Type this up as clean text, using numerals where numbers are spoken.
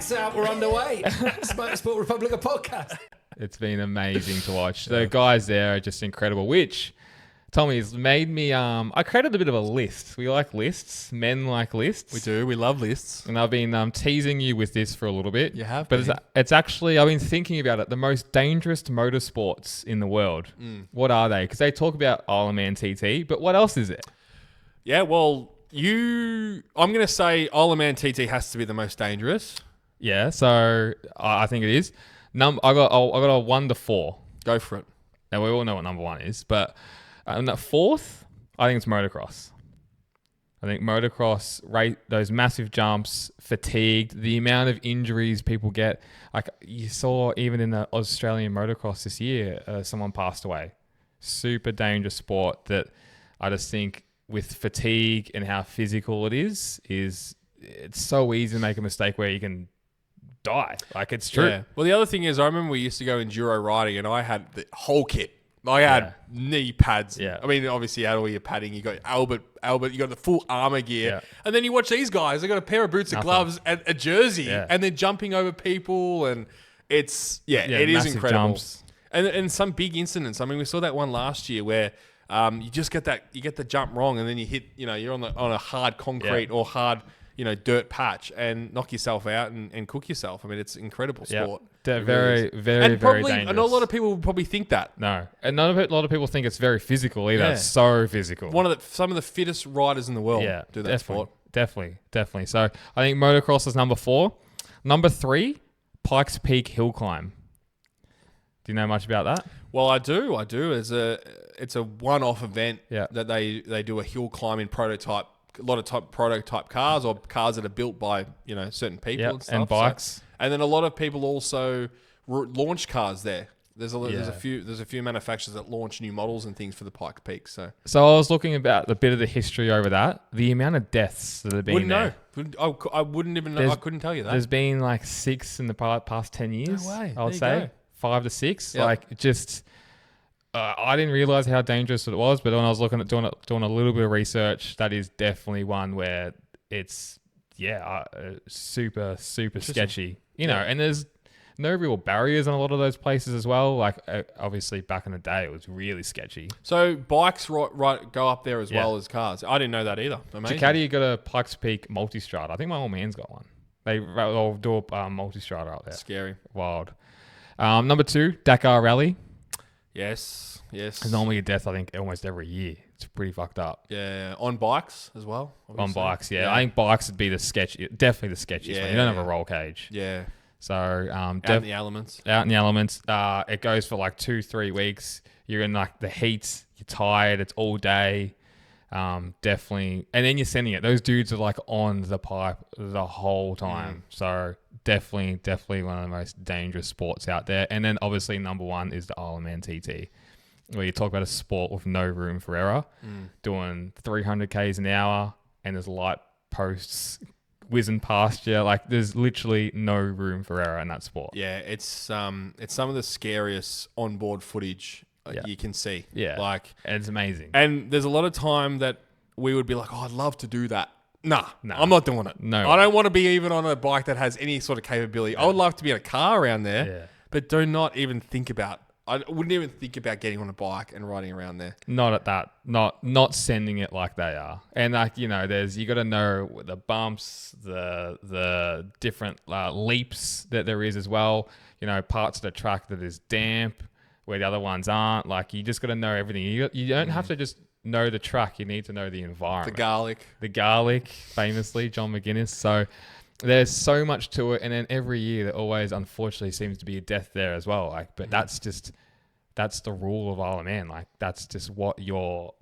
Lights out, we're underway. Motorsport Republica podcast. It's been amazing to watch. The guys there are just incredible, which, Tommy, has made me... I created a bit of a list. We like lists. Men like lists. We do. We love lists. And I've been teasing you with this for a little bit. You have But it's actually... I've been thinking about it. The most dangerous motorsports in the world. What are they? Because they talk about Ironman TT, but what else is it? Yeah, well, I'm going to say Ironman TT has to be the most dangerous. Yeah, so I think it is. I got a 1 to 4. Go for it. Now, we all know what number 1 is, but that 4th, I think it's motocross. I think motocross, those massive jumps, fatigued, the amount of injuries people get. Like you saw even in the Australian motocross this year, someone passed away. Super dangerous sport that I just think with fatigue and how physical it is it's so easy to make a mistake where you can die. Like, it's true. Yeah. Well, the other thing is, I remember we used to go enduro riding and I had the whole kit. I had knee pads. Yeah. I mean, obviously you had all your padding. You got Albert, you got the full armor gear. Yeah. And then you watch these guys, they got a pair of boots, and gloves, and a jersey, and they're jumping over people. And it is incredible. Jumps. And some big incidents. I mean, we saw that one last year where you get the jump wrong, and then you hit, you're on a hard concrete or hard, dirt patch and knock yourself out and cook yourself. I mean, it's incredible sport. They're very, very, and very probably, dangerous. I know a lot of people would probably think that. No. And a lot of people think it's very physical either. Yeah. It's so physical. Some of the fittest riders in the world do that sport. Definitely. So I think motocross is number 4. Number 3, Pikes Peak hill climb. Do you know much about that? Well, I do. It's a one-off event that they do a hill climbing prototype. A lot of prototype cars or cars that are built by certain people and stuff. And bikes. And then a lot of people also launch cars there. There's a few manufacturers that launch new models and things for the Pikes Peak. So I was looking about a bit of the history over that. The amount of deaths that have been there. I wouldn't even know. I couldn't tell you that. There's been like 6 in the past 10 years. No way. I would say 5 to 6. Yep. Like just. I didn't realize how dangerous it was, but when I was looking at doing a little bit of research, that is definitely one where it's super sketchy. And there's no real barriers on a lot of those places as well. Like obviously back in the day, it was really sketchy. So bikes go up there as well as cars. I didn't know that either. Amazing. Ducati got a Pikes Peak multi-strada. I think my old man's got one. They'll do a multi-strada up there. Scary. Wild. Number 2, Dakar Rally. Yes. There's normally a death, I think, almost every year. It's pretty fucked up. Yeah, on bikes as well. Obviously. On bikes, yeah. I think bikes would be definitely the sketchiest one. You don't have a roll cage. Yeah. So out in the elements. It goes for like 2-3 weeks. You're in like the heat. You're tired. It's all day. Definitely. And then you're sending it. Those dudes are like on the pipe the whole time. So definitely one of the most dangerous sports out there. And then obviously number 1 is the Ironman TT, where you talk about a sport with no room for error, doing 300 Ks an hour, and there's light posts whizzing past you. Like there's literally no room for error in that sport. Yeah, it's some of the scariest onboard footage you can see. Yeah, and it's amazing. And there's a lot of time that we would be like, oh, I'd love to do that. Nah, I'm not doing it. No, I don't want to be even on a bike that has any sort of capability. I would love to be in a car around there, but do not even think about. I wouldn't even think about getting on a bike and riding around there. Not at that. Not sending it like they are. And like you got to know the bumps, the different leaps that there is as well. Parts of the track that is damp where the other ones aren't. Like you just got to know everything. You don't have to just know the track. You need to know the environment. The garlic, famously, John McGuinness. So there's so much to it. And then every year there always, unfortunately, seems to be a death there as well. Like, but that's the rule of Ironman. Like that's just what your